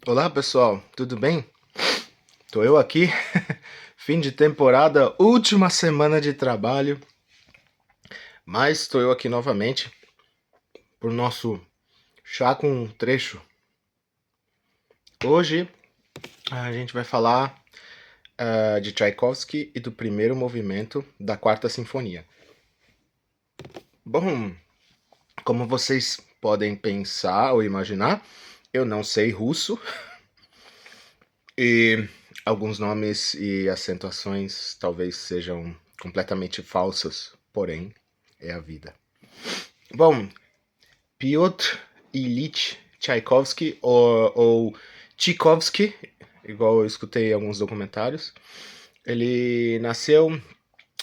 Olá pessoal, tudo bem? Tô eu aqui, fim de temporada, última semana de trabalho, mas estou eu aqui novamente pro nosso chá com um trecho. Hoje a gente vai falar de Tchaikovsky e do primeiro movimento da Quarta Sinfonia. Bom, como vocês podem pensar ou imaginar, eu não sei russo e alguns nomes e acentuações talvez sejam completamente falsos, porém é a vida. Bom, Piotr Ilyich Tchaikovsky ou Tchaikovsky, igual eu escutei em alguns documentários. Ele nasceu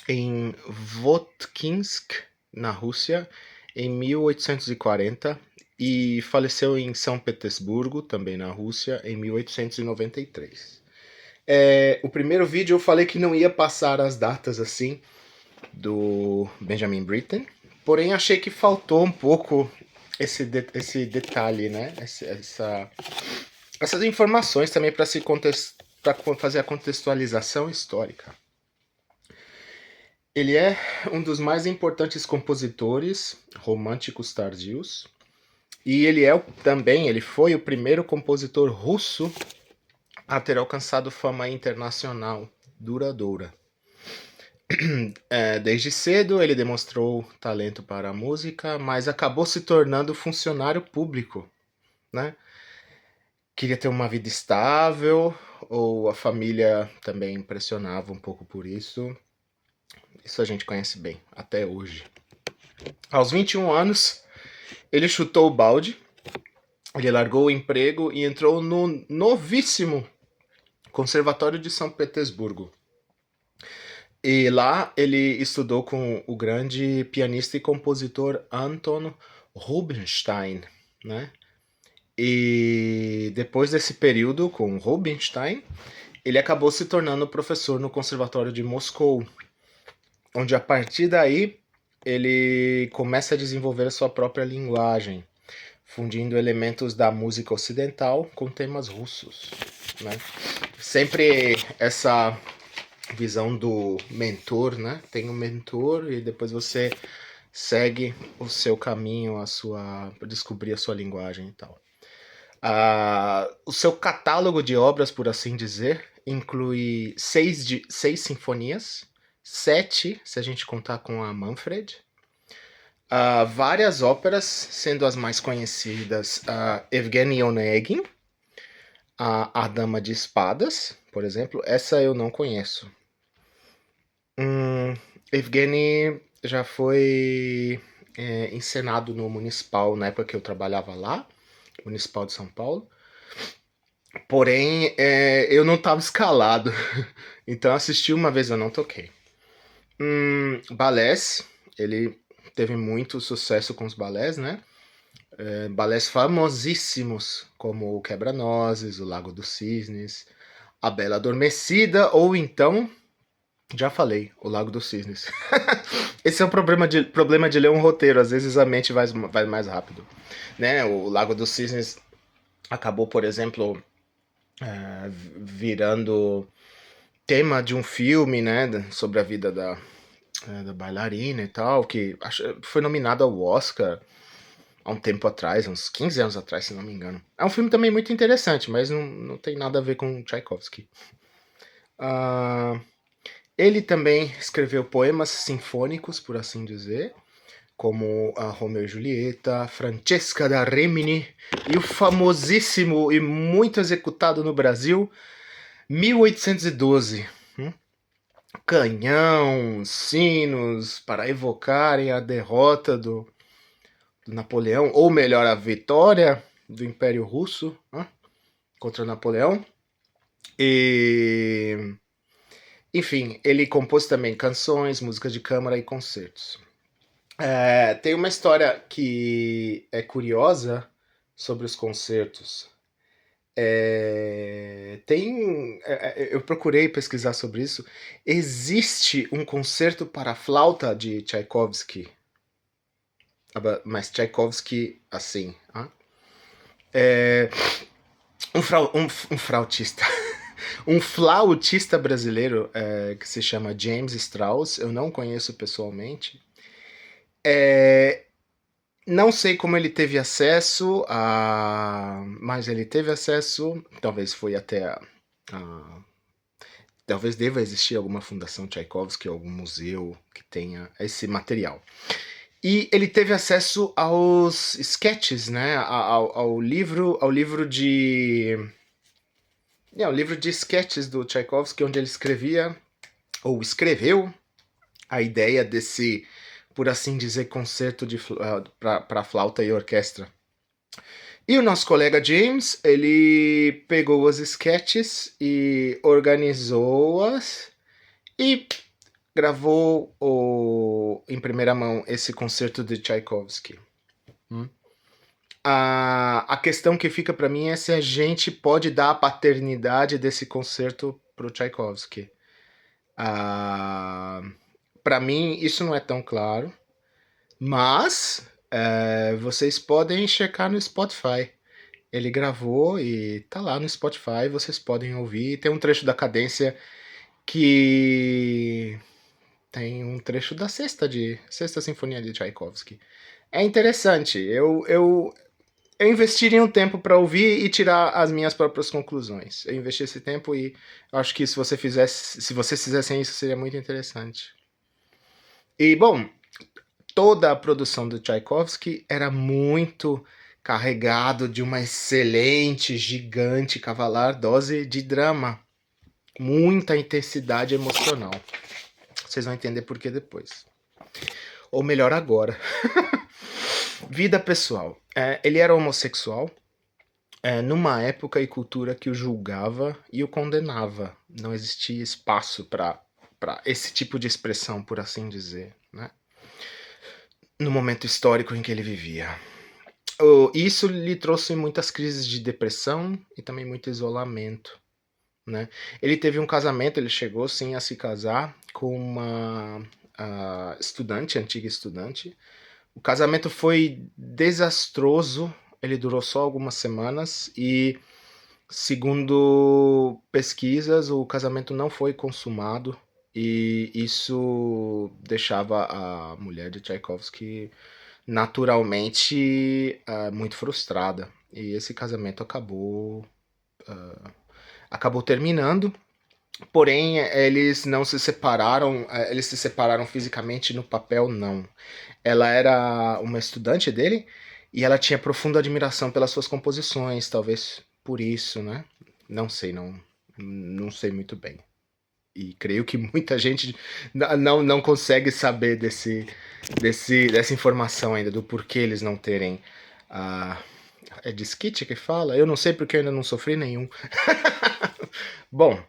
em Votkinsk, na Rússia, em 1840 e faleceu em São Petersburgo, também na Rússia, em 1893. O primeiro vídeo eu falei que não ia passar as datas assim do Benjamin Britten, porém achei que faltou um pouco esse detalhe, né? Essas informações também para fazer a contextualização histórica. Ele é um dos mais importantes compositores românticos tardios e ele foi o primeiro compositor russo a ter alcançado fama internacional duradoura. Desde cedo ele demonstrou talento para a música, mas acabou se tornando funcionário público, né? Queria ter uma vida estável, ou a família também impressionava um pouco por isso. Isso a gente conhece bem, até hoje. Aos 21 anos, ele chutou o balde, ele largou o emprego e entrou no novíssimo Conservatório de São Petersburgo. E lá ele estudou com o grande pianista e compositor Anton Rubinstein, né? E depois desse período com Rubinstein, ele acabou se tornando professor no Conservatório de Moscou, onde a partir daí ele começa a desenvolver a sua própria linguagem, fundindo elementos da música ocidental com temas russos, né? Sempre essa visão do mentor, né? Tem um mentor e depois você segue o seu caminho, para descobrir a sua linguagem e tal. O seu catálogo de obras, por assim dizer, inclui seis sinfonias, sete, se a gente contar com a Manfred, várias óperas, sendo as mais conhecidas Evgeny Onegin, a Dama de Espadas, por exemplo. Essa eu não conheço. Evgeny já foi encenado no Municipal, na época que eu trabalhava lá, Municipal de São Paulo. Porém, eu não estava escalado. Então assisti uma vez, eu não toquei. Balés, ele teve muito sucesso com os balés, né? Balés famosíssimos, como o Quebra-Nozes, o Lago dos Cisnes, a Bela Adormecida, ou então, já falei, o Lago dos Cisnes. Esse é o problema de ler um roteiro, às vezes a mente vai mais rápido. Né? O Lago dos Cisnes acabou, por exemplo, virando tema de um filme, né, sobre a vida da bailarina e tal, que foi nominado ao Oscar há um tempo atrás, uns 15 anos atrás, se não me engano. É um filme também muito interessante, mas não tem nada a ver com Tchaikovsky. Ah, ele também escreveu poemas sinfônicos, por assim dizer, como a Romeo e Julieta, Francesca da Rimini e o famosíssimo e muito executado no Brasil, 1812. Canhão, sinos, para evocarem a derrota do Napoleão, ou melhor, a vitória do Império Russo, né, contra Napoleão. E, enfim, ele compôs também canções, músicas de câmara e concertos. Tem uma história que é curiosa sobre os concertos. Eu procurei pesquisar sobre isso. Existe um concerto para flauta de Tchaikovsky, mas Tchaikovsky assim. um flautista. Um flautista brasileiro que se chama James Strauss, eu não conheço pessoalmente. Não sei como ele teve acesso a. Mas ele teve acesso, talvez foi até a talvez deva existir alguma fundação Tchaikovsky, algum museu que tenha esse material. E ele teve acesso aos sketches, né? Ao livro de. O livro de sketches do Tchaikovsky, onde ele escrevia, ou escreveu, a ideia desse, por assim dizer, concerto para flauta e orquestra. E o nosso colega James, ele pegou as sketches e organizou-as e gravou em primeira mão esse concerto de Tchaikovsky. A questão que fica para mim é se a gente pode dar a paternidade desse concerto para o Tchaikovsky. Para mim, isso não é tão claro, mas vocês podem checar no Spotify. Ele gravou e tá lá no Spotify, vocês podem ouvir. Tem um trecho da cadência que tem um trecho da Sexta Sinfonia de Tchaikovsky. É interessante. Eu investiria um tempo para ouvir e tirar as minhas próprias conclusões. Eu investi esse tempo e acho que se vocês fizessem isso, seria muito interessante. E, bom, toda a produção do Tchaikovsky era muito carregado de uma excelente, gigante, cavalar dose de drama. Muita intensidade emocional. Vocês vão entender por que depois. Ou melhor, agora. Vida pessoal. Ele era homossexual numa época e cultura que o julgava e o condenava. Não existia espaço para esse tipo de expressão, por assim dizer, né? No momento histórico em que ele vivia. Isso lhe trouxe muitas crises de depressão e também muito isolamento, né? Ele teve um casamento, ele chegou sim a se casar com uma estudante, antiga estudante. O casamento foi desastroso, ele durou só algumas semanas e, segundo pesquisas, o casamento não foi consumado e isso deixava a mulher de Tchaikovsky naturalmente muito frustrada. E esse casamento acabou terminando. Porém, eles não se separaram, eles se separaram fisicamente no papel, não. Ela era uma estudante dele e ela tinha profunda admiração pelas suas composições, talvez por isso, né? Não sei, não sei muito bem. E creio que muita gente não consegue saber dessa informação ainda, do porquê eles não terem. É disquite que fala? Eu não sei porque eu ainda não sofri nenhum. Bom,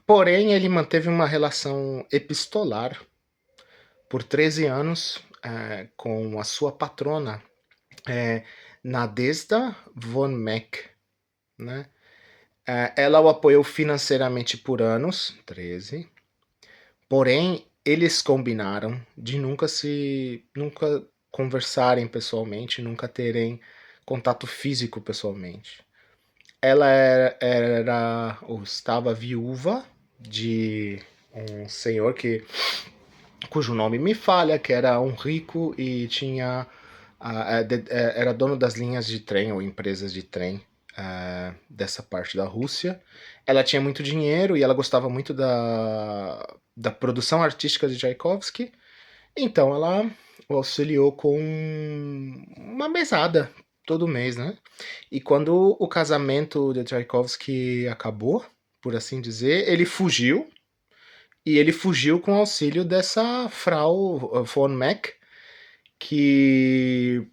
porém, ele manteve uma relação epistolar por 13 anos com a sua patrona, Nadezhda von Meck, né? Ela o apoiou financeiramente por anos, 13, porém, eles combinaram de nunca conversarem pessoalmente, nunca terem contato físico pessoalmente. Ela era ou estava viúva de um senhor cujo nome me falha, que era um rico e tinha era dono das linhas de trem ou empresas de trem dessa parte da Rússia. Ela tinha muito dinheiro e ela gostava muito da produção artística de Tchaikovsky, então ela o auxiliou com uma mesada todo mês, né? E quando o casamento de Tchaikovsky acabou, por assim dizer, ele fugiu. E ele fugiu com o auxílio dessa Frau von Meck, que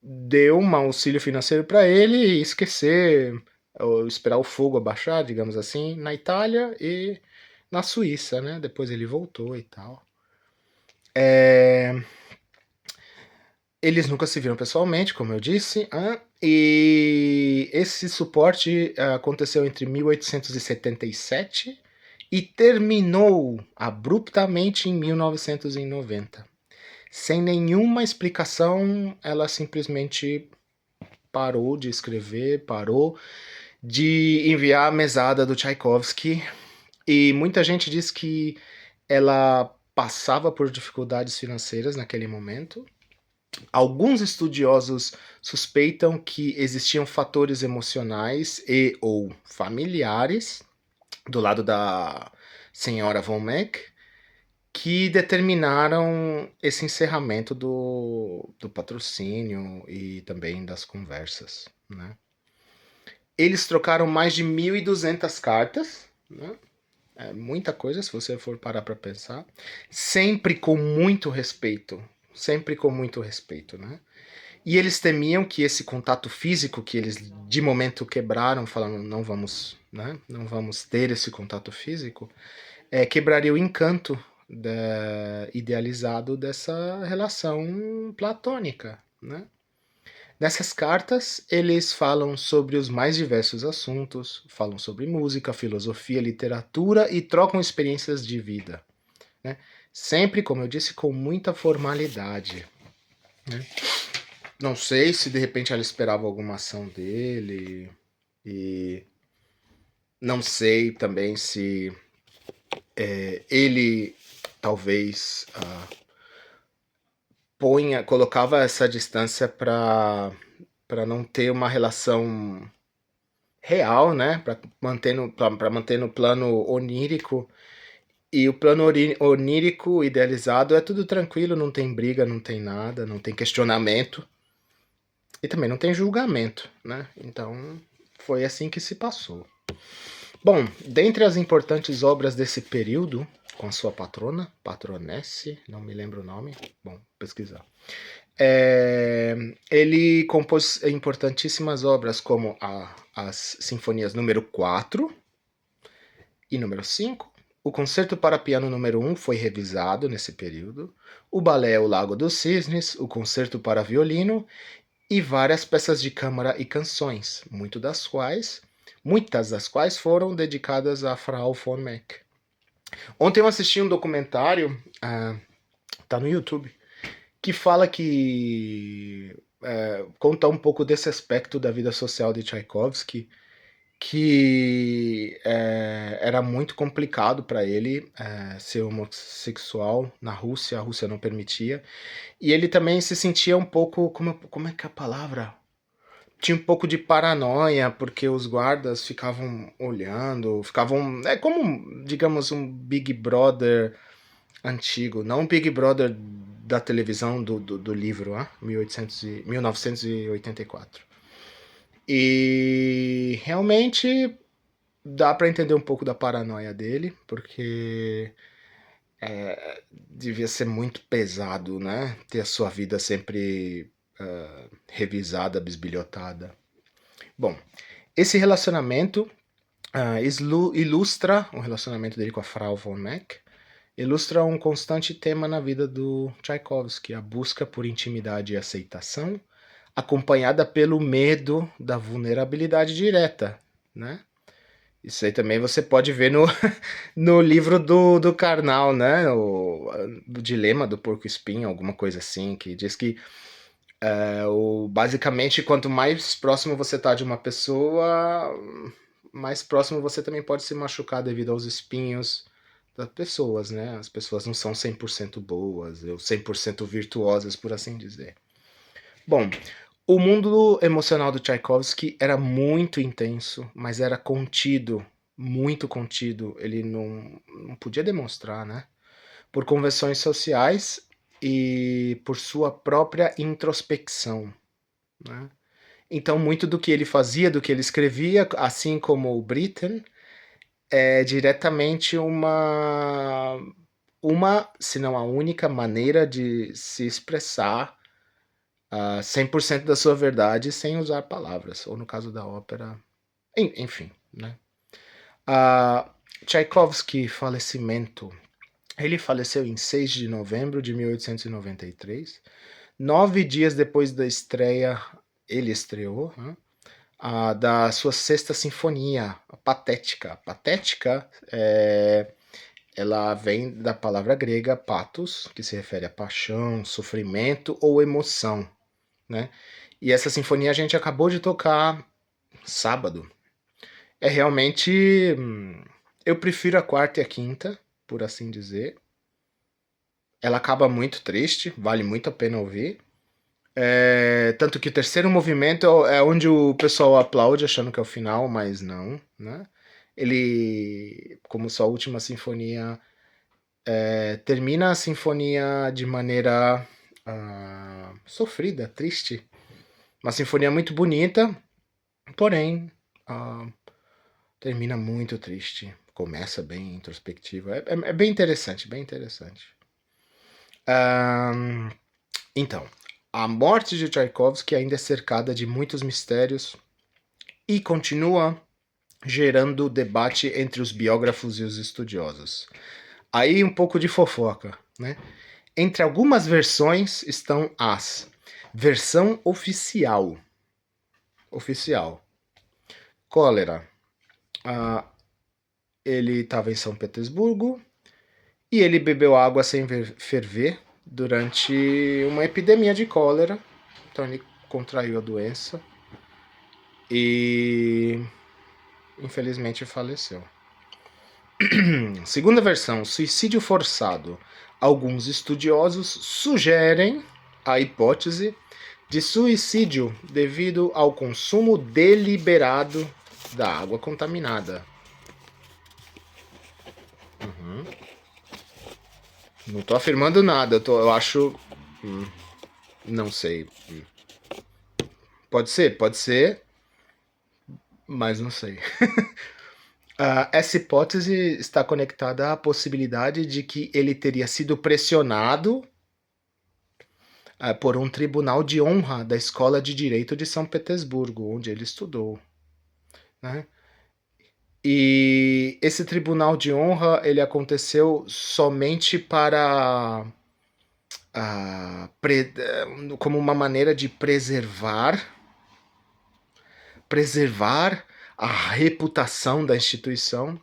deu um auxílio financeiro para ele e esquecer, ou esperar o fogo abaixar, digamos assim, na Itália e na Suíça, né? Depois ele voltou e tal. Eles nunca se viram pessoalmente, como eu disse, e esse suporte aconteceu entre 1877 e terminou abruptamente em 1990. Sem nenhuma explicação, ela simplesmente parou de escrever, parou de enviar a mesada do Tchaikovsky, e muita gente diz que ela passava por dificuldades financeiras naquele momento. Alguns estudiosos suspeitam que existiam fatores emocionais e ou familiares do lado da senhora von Meck que determinaram esse encerramento do patrocínio e também das conversas, né? Eles trocaram mais de 1.200 cartas, né? É muita coisa se você for parar para pensar, sempre com muito respeito, sempre com muito respeito, né? E eles temiam que esse contato físico que eles de momento quebraram, falando não vamos, né? Não vamos ter esse contato físico, quebraria o encanto idealizado dessa relação platônica, né? Nessas cartas, eles falam sobre os mais diversos assuntos, falam sobre música, filosofia, literatura e trocam experiências de vida, né? Sempre, como eu disse, com muita formalidade, né? Não sei se de repente ela esperava alguma ação dele, e não sei também se ele talvez colocava essa distância para não ter uma relação real, né? Para manter no plano onírico. E o plano onírico idealizado é tudo tranquilo, não tem briga, não tem nada, não tem questionamento e também não tem julgamento, né? Então foi assim que se passou. Bom, dentre as importantes obras desse período, com a sua patrona, patronesse, não me lembro o nome, bom, pesquisar. Ele compôs importantíssimas obras como as sinfonias número 4 e número 5. O concerto para piano número 1 foi revisado nesse período. O balé O Lago dos Cisnes, o concerto para violino e várias peças de câmara e canções, muitas das quais foram dedicadas a Frau von Meck. Ontem eu assisti um documentário, tá no YouTube, que fala que conta um pouco desse aspecto da vida social de Tchaikovsky, que era muito complicado para ele ser homossexual na Rússia, a Rússia não permitia, e ele também se sentia um pouco, como é que é a palavra? Tinha um pouco de paranoia, porque os guardas ficavam olhando, é como, digamos, um Big Brother antigo, não um Big Brother da televisão do livro, 1984. E realmente dá para entender um pouco da paranoia dele, porque devia ser muito pesado, né? Ter a sua vida sempre revisada, bisbilhotada. Bom, esse relacionamento ilustra o relacionamento dele com a Frau von Meck, ilustra um constante tema na vida do Tchaikovsky, a busca por intimidade e aceitação, acompanhada pelo medo da vulnerabilidade direta, né? Isso aí também você pode ver no, no livro do Karnal, né? O dilema do porco-espinho, alguma coisa assim, que diz que basicamente quanto mais próximo você tá de uma pessoa, mais próximo você também pode se machucar devido aos espinhos das pessoas, né? As pessoas não são 100% boas, ou 100% virtuosas, por assim dizer. Bom, o mundo emocional do Tchaikovsky era muito intenso, mas era contido, muito contido. Ele não podia demonstrar, né? Por convenções sociais e por sua própria introspecção, né? Então, muito do que ele fazia, do que ele escrevia, assim como o Britten, é diretamente se não a única maneira de se expressar 100% da sua verdade sem usar palavras, ou no caso da ópera, enfim, né? Tchaikovsky, falecimento. Ele faleceu em 6 de novembro de 1893. 9 dias depois da estreia, ele estreou, né? Da sua sexta sinfonia, a Patética. A Patética ela vem da palavra grega pathos, que se refere a paixão, sofrimento ou emoção, né? E essa sinfonia a gente acabou de tocar sábado. É realmente. Eu prefiro a quarta e a quinta, por assim dizer. Ela acaba muito triste, vale muito a pena ouvir. Tanto que o terceiro movimento é onde o pessoal aplaude achando que é o final, mas não, né? Ele, como sua última sinfonia, termina a sinfonia de maneira sofrida, triste. Uma sinfonia muito bonita, porém ah, termina muito triste. Começa bem introspectiva. É bem interessante, bem interessante. Ah, então, a morte de Tchaikovsky ainda é cercada de muitos mistérios e continua gerando debate entre os biógrafos e os estudiosos. Aí um pouco de fofoca, né? Entre algumas versões estão as versão oficial. Oficial. Cólera. Ah, ele estava em São Petersburgo e ele bebeu água sem ferver durante uma epidemia de cólera. Então ele contraiu a doença e infelizmente faleceu. Segunda versão, suicídio forçado. Alguns estudiosos sugerem a hipótese de suicídio devido ao consumo deliberado da água contaminada. Uhum. Não tô afirmando nada, eu acho. Não sei. Pode ser, mas não sei. Essa hipótese está conectada à possibilidade de que ele teria sido pressionado por um tribunal de honra da Escola de Direito de São Petersburgo, onde ele estudou. Né? E esse tribunal de honra ele aconteceu somente para como uma maneira de preservar a reputação da instituição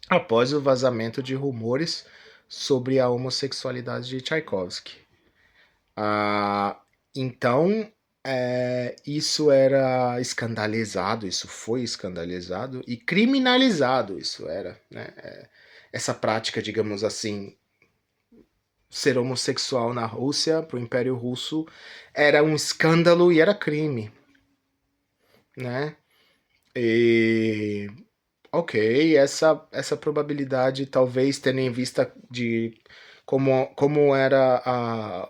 após o vazamento de rumores sobre a homossexualidade de Tchaikovsky. Ah, então, isso era escandalizado, isso foi escandalizado e criminalizado, isso era, né? Essa prática, digamos assim, ser homossexual na Rússia, para o Império Russo, era um escândalo e era crime, né? E ok, essa probabilidade, talvez tendo em vista de como era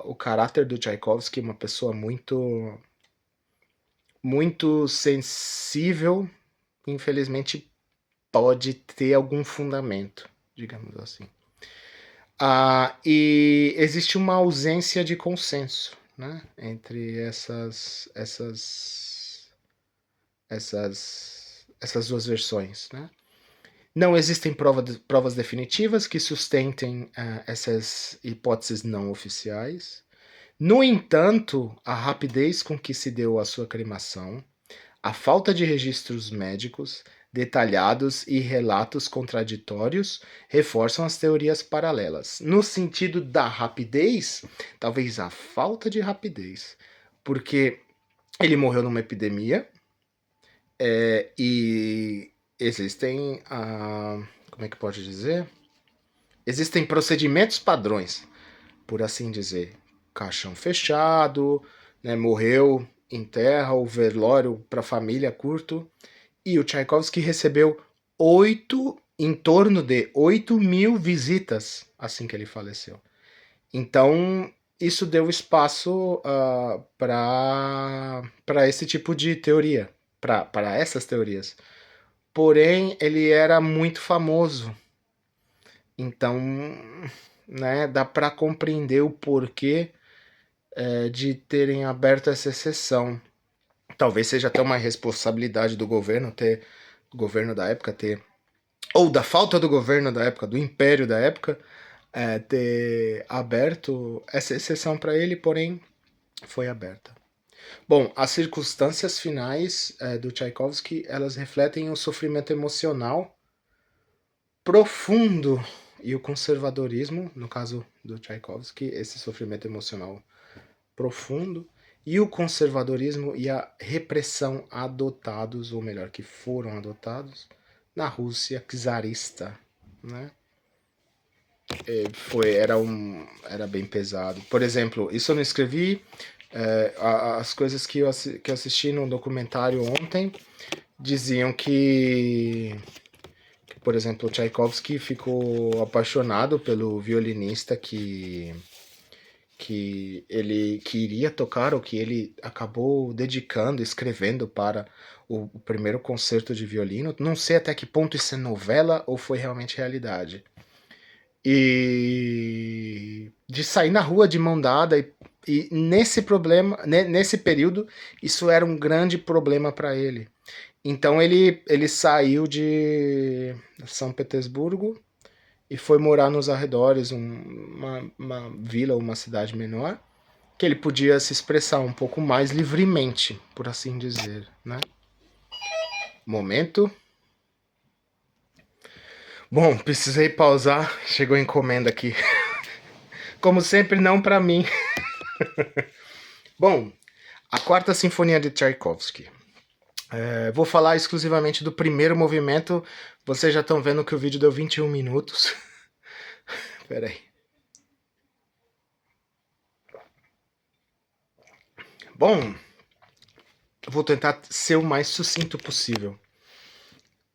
o caráter do Tchaikovsky, uma pessoa muito sensível, infelizmente pode ter algum fundamento, digamos assim. E existe uma ausência de consenso, né, entre essas duas versões, né? Não existem provas definitivas que sustentem essas hipóteses não oficiais. No entanto, a rapidez com que se deu a sua cremação, a falta de registros médicos detalhados e relatos contraditórios reforçam as teorias paralelas. No sentido da rapidez, talvez a falta de rapidez, porque ele morreu numa epidemia e existem, como é que pode dizer? Existem procedimentos padrões, por assim dizer. Caixão fechado, né, morreu, enterra, o velório para a família curto. E o Tchaikovsky recebeu em torno de 8.000 visitas assim que ele faleceu. Então, isso deu espaço para esse tipo de teoria, para essas teorias. Porém, ele era muito famoso. Então, né, dá para compreender o porquê de terem aberto essa exceção. Talvez seja até uma responsabilidade do governo do governo da época ter, ou da falta do governo da época, do império da época, ter aberto essa exceção para ele, porém foi aberta. Bom, as circunstâncias finais do Tchaikovsky, elas refletem o sofrimento emocional profundo e o conservadorismo, no caso do Tchaikovsky, esse sofrimento emocional profundo e o conservadorismo e a repressão adotados, ou melhor, que foram adotados na Rússia czarista, né? Era bem pesado. Por exemplo, isso eu não escrevi. As coisas que que eu assisti no documentário ontem diziam que, por exemplo, Tchaikovsky ficou apaixonado pelo violinista que ele queria tocar, ou que ele acabou dedicando, escrevendo para o primeiro concerto de violino. Não sei até que ponto isso é novela ou foi realmente realidade. E de sair na rua de mão dada, e nesse problema, nesse período, isso era um grande problema para ele. Então ele saiu de São Petersburgo e foi morar nos arredores, uma vila, uma cidade menor, que ele podia se expressar um pouco mais livremente, por assim dizer, né? Momento. Bom, precisei pausar, chegou a encomenda aqui. Como sempre, não para mim. Bom, a Quarta Sinfonia de Tchaikovsky. Vou falar exclusivamente do primeiro movimento. Vocês já estão vendo que o vídeo deu 21 minutos. Espera aí. Bom, vou tentar ser o mais sucinto possível.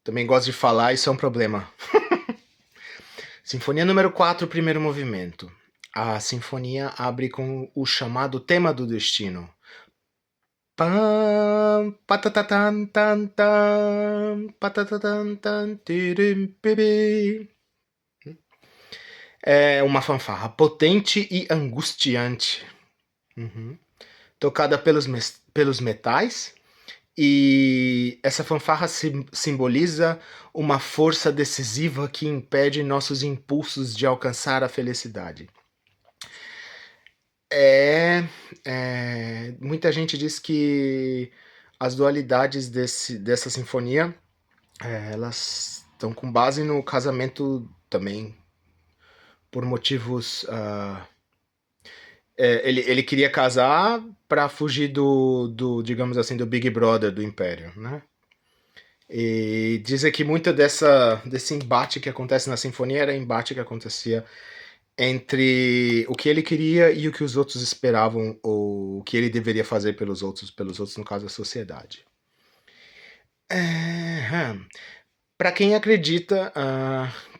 Também gosto de falar, isso é um problema. Sinfonia número 4, primeiro movimento. A sinfonia abre com o chamado tema do destino. Pam, patatatan, tan, tan, patatatan, tan, tirim, pibi. É uma fanfarra potente e angustiante. Uhum. Tocada pelos metais. E essa fanfarra simboliza uma força decisiva que impede nossos impulsos de alcançar a felicidade. Muita gente diz que as dualidades dessa sinfonia, elas estão com base no casamento também, por motivos... ele queria casar para fugir digamos assim, do Big Brother do Império, né? E dizem que muito desse embate que acontece na sinfonia era embate que acontecia entre o que ele queria e o que os outros esperavam, ou o que ele deveria fazer pelos outros no caso a sociedade. Para quem acredita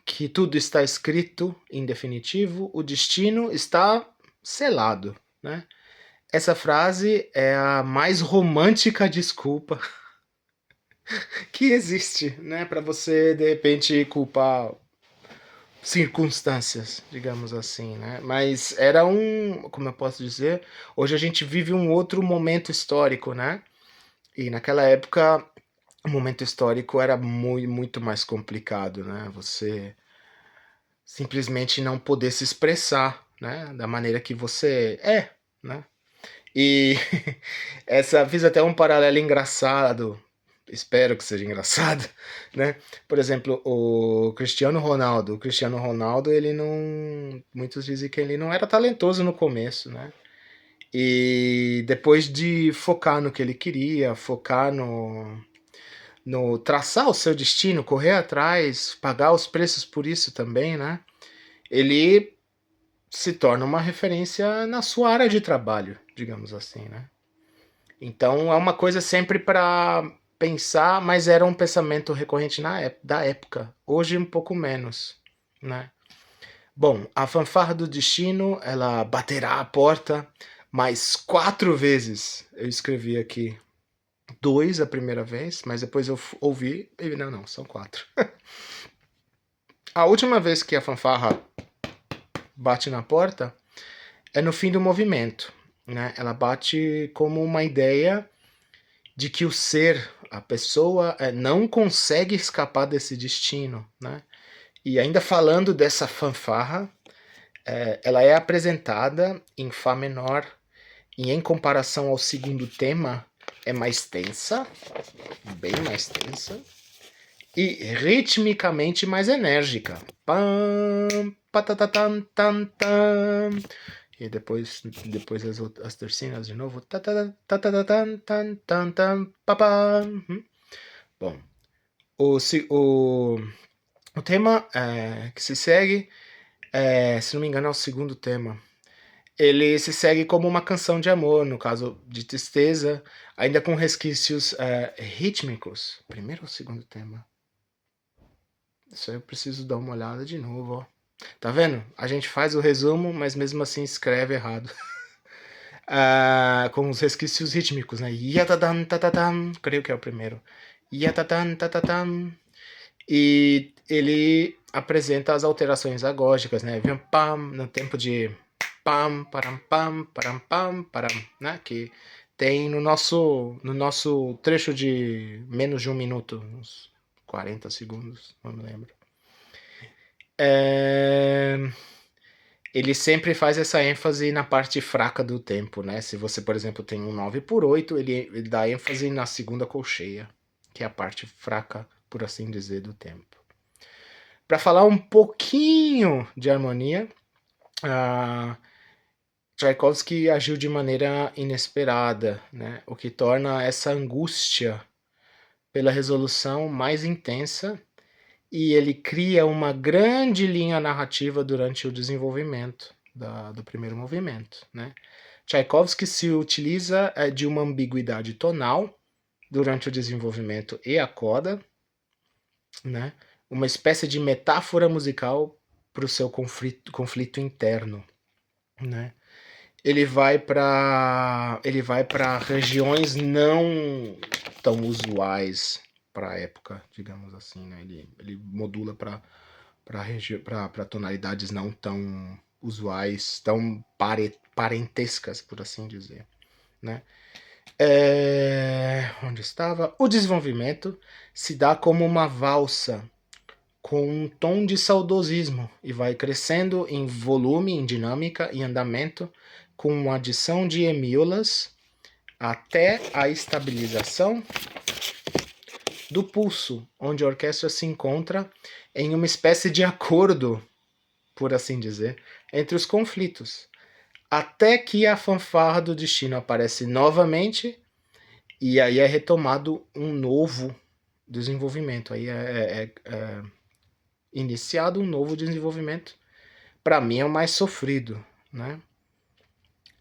que tudo está escrito em definitivo, o destino está selado, né? Essa frase é a mais romântica desculpa que existe, né? Para você, de repente, culpar circunstâncias, digamos assim, né? Mas era como eu posso dizer, hoje a gente vive um outro momento histórico, né? E naquela época o momento histórico era muito mais complicado, né? Você simplesmente não poder se expressar, né? Da maneira que você é, né? E fiz até um paralelo engraçado, espero que seja engraçado, né? Por exemplo, o Cristiano Ronaldo. O Cristiano Ronaldo, ele não. Muitos dizem que ele não era talentoso no começo, né? E depois de focar no que ele queria, focar no traçar o seu destino, correr atrás, pagar os preços por isso também, né? Ele se torna uma referência na sua área de trabalho, digamos assim, né? Então é uma coisa sempre para pensar, mas era um pensamento recorrente da época. Hoje um pouco menos, né? Bom, a fanfarra do destino, ela baterá a porta mais 4 vezes. Eu escrevi aqui 2 a primeira vez, mas depois eu ouvi e não, são 4. A última vez que a fanfarra bate na porta é no fim do movimento, né? Ela bate como uma ideia de que o ser, a pessoa, não consegue escapar desse destino, né? E ainda falando dessa fanfarra, ela é apresentada em Fá menor e em comparação ao segundo tema é mais tensa, bem mais tensa, e ritmicamente mais enérgica. Pam, patatatam, tam, tam. e depois as tercinas de novo. Ta ta ta ta ta tan tan tan tan pa pa. Bom, o tema que se segue, se não me engano, é o segundo tema. Ele se segue como uma canção de amor, no caso de tristeza, ainda com resquícios rítmicos. Primeiro ou segundo tema? Isso aí eu preciso dar uma olhada de novo, ó. Tá vendo? A gente faz o resumo, mas mesmo assim escreve errado. Com os resquícios rítmicos, né? Yatadam, tatatam, creio que é o primeiro. Yatadam, tatatam. E ele apresenta as alterações agógicas, né? Vem pam, no tempo de pam, param, param, né? Que tem no nosso trecho de menos de 1 minuto, uns 40 segundos, não me lembro. Ele sempre faz essa ênfase na parte fraca do tempo, né? Se você, por exemplo, tem um 9/8, ele dá ênfase na segunda colcheia, que é a parte fraca, por assim dizer, do tempo. Para falar um pouquinho de harmonia, Tchaikovsky agiu de maneira inesperada, né? O que torna essa angústia pela resolução mais intensa, e ele cria uma grande linha narrativa durante o desenvolvimento do primeiro movimento, né? Tchaikovsky se utiliza de uma ambiguidade tonal durante o desenvolvimento e a coda, né? Uma espécie de metáfora musical para o seu conflito interno, né? Ele vai para regiões não tão usuais para a época, digamos assim, né? Ele modula para tonalidades não tão usuais, tão parentescas, por assim dizer, né? Onde estava? O desenvolvimento se dá como uma valsa com um tom de saudosismo e vai crescendo em volume, em dinâmica e andamento, com adição de hemíolas até a estabilização do pulso, onde a orquestra se encontra em uma espécie de acordo, por assim dizer, entre os conflitos, até que a fanfarra do destino aparece novamente e aí é retomado um novo desenvolvimento. Aí é iniciado um novo desenvolvimento. Para mim é o mais sofrido, né?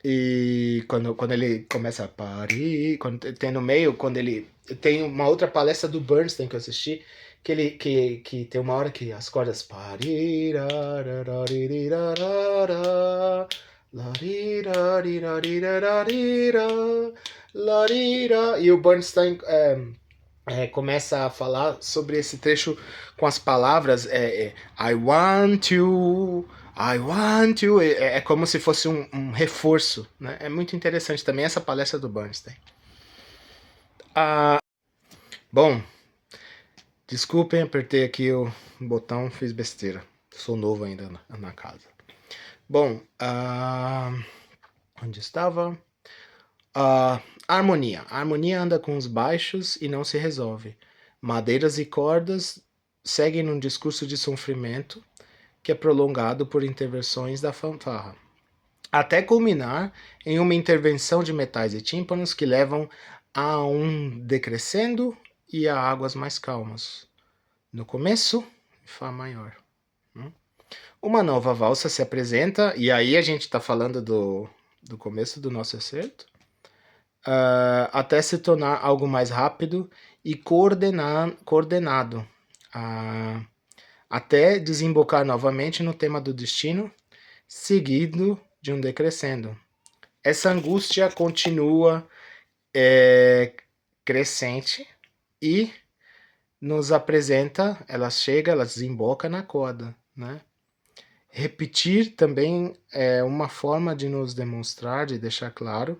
E quando ele começa a parir, quando tem no meio, quando ele tem uma outra palestra do Bernstein que eu assisti, que tem uma hora que as cordas e o Bernstein começa a falar sobre esse trecho com as palavras I want you, I want you. É como se fosse um reforço, né? É muito interessante também essa palestra do Bernstein. Bom, desculpem, apertei aqui o botão, fiz besteira. Sou novo ainda na casa. Bom, onde estava? Harmonia. A harmonia anda com os baixos e não se resolve. Madeiras e cordas seguem num discurso de sofrimento que é prolongado por intervenções da fanfarra, até culminar em uma intervenção de metais e tímpanos que levam a um decrescendo e a águas mais calmas. No começo, Fá maior. Uma nova valsa se apresenta, e aí a gente está falando do começo do nosso excerto, até se tornar algo mais rápido e coordenado, até desembocar novamente no tema do destino, seguido de um decrescendo. Essa angústia continua crescente e nos apresenta, ela chega, ela desemboca na coda, né? Repetir também é uma forma de nos demonstrar, de deixar claro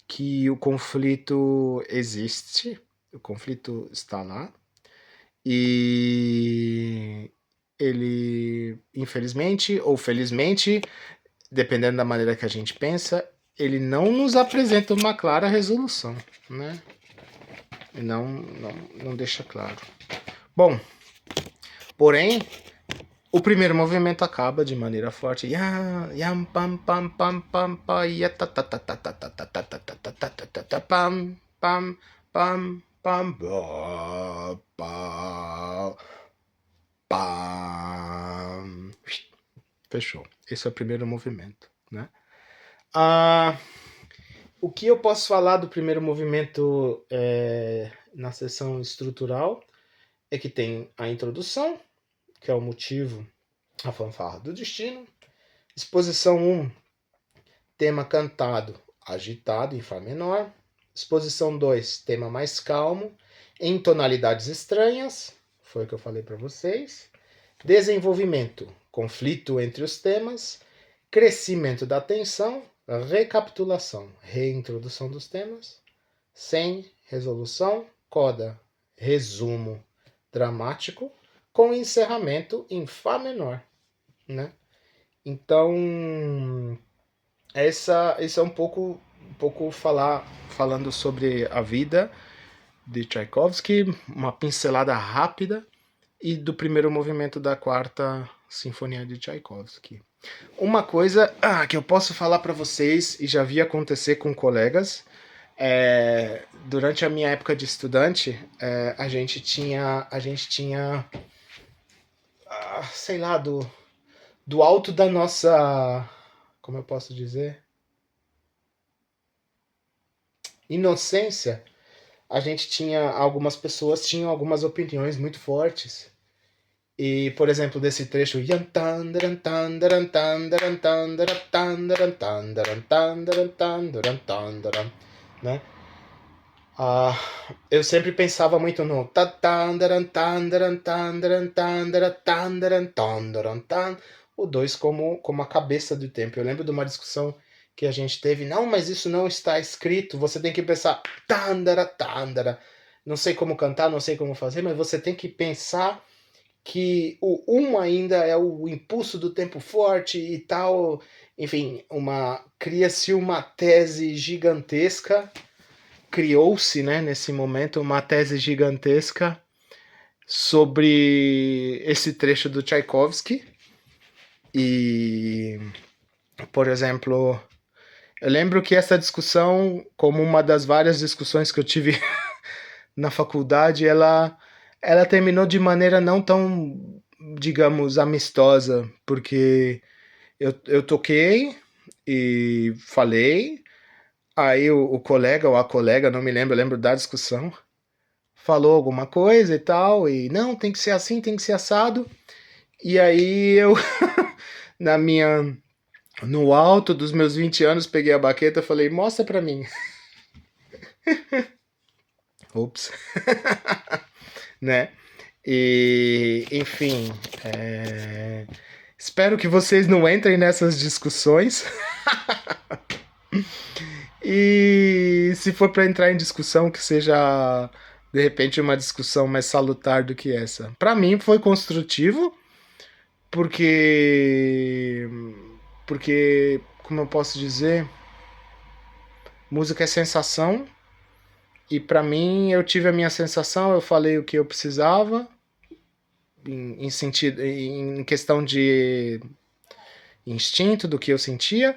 que o conflito existe, o conflito está lá, e ele, infelizmente ou felizmente, dependendo da maneira que a gente pensa, ele não nos apresenta uma clara resolução, né? Não deixa claro. Bom, porém, O primeiro movimento acaba de maneira forte. Yam pam pam pam pam pam ya ta ta ta ta ta ta ta ta ta ta ta ta ta ta pam pam pam pam pam pam. Fechou. Esse é o primeiro movimento, né? O que eu posso falar do primeiro movimento na seção estrutural é que tem a introdução, que é o motivo, a fanfarra do destino. Exposição 1, tema cantado, agitado em Fá menor. Exposição 2, tema mais calmo, em tonalidades estranhas, foi o que eu falei para vocês. Desenvolvimento, conflito entre os temas. Crescimento da tensão, recapitulação, reintrodução dos temas. Sem resolução, coda, resumo dramático, com encerramento em Fá menor, né? Então, esse é um pouco falando sobre a vida de Tchaikovsky, uma pincelada rápida, e do primeiro movimento da quarta sinfonia de Tchaikovsky. Uma coisa que eu posso falar para vocês, e já vi acontecer com colegas, durante a minha época de estudante, a gente tinha sei lá, do alto da nossa, como eu posso dizer, inocência, algumas pessoas tinham algumas opiniões muito fortes. E, por exemplo, desse trecho, né? Eu sempre pensava muito no o 2 como a cabeça do tempo. Eu lembro de uma discussão que a gente teve, não, mas isso não está escrito, você tem que pensar não sei como cantar, não sei como fazer, mas você tem que pensar que o 1 ainda é o impulso do tempo forte e tal. Enfim, cria-se uma tese gigantesca, criou-se, né, nesse momento, uma tese gigantesca sobre esse trecho do Tchaikovsky. E, por exemplo, eu lembro que essa discussão, como uma das várias discussões que eu tive na faculdade, ela terminou de maneira não tão, digamos, amistosa, porque eu toquei e falei, aí o colega ou a colega, não me lembro, eu lembro da discussão, falou alguma coisa e tal, e não, tem que ser assim, tem que ser assado, e aí eu, no alto dos meus 20 anos, peguei a baqueta e falei, mostra pra mim. Ups. Né? E, enfim, espero que vocês não entrem nessas discussões. E se for para entrar em discussão, que seja de repente uma discussão mais salutar do que essa. Para mim foi construtivo, porque como eu posso dizer, música é sensação, e para mim eu tive a minha sensação, eu falei o que eu precisava em questão de instinto do que eu sentia,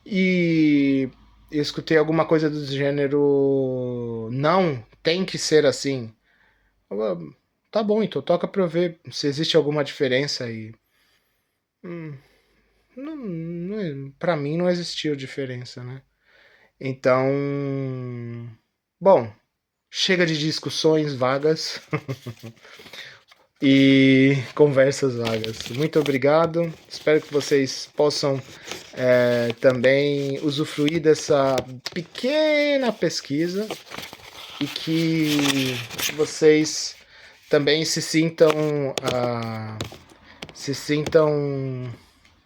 e eu escutei alguma coisa do gênero não, tem que ser assim. Tá bom, então toca pra eu ver se existe alguma diferença aí. Pra mim não existiu diferença, né? Então, bom, chega de discussões vagas e conversas vagas. Muito obrigado. Espero que vocês possam também usufruir dessa pequena pesquisa e que vocês também se sintam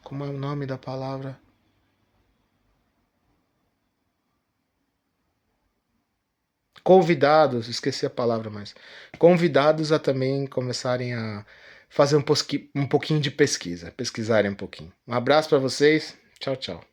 como é o nome da palavra? Convidados, esqueci a palavra, mas convidados a também começarem a fazer um pouquinho de pesquisa, pesquisarem um pouquinho. Um abraço para vocês, tchau, tchau.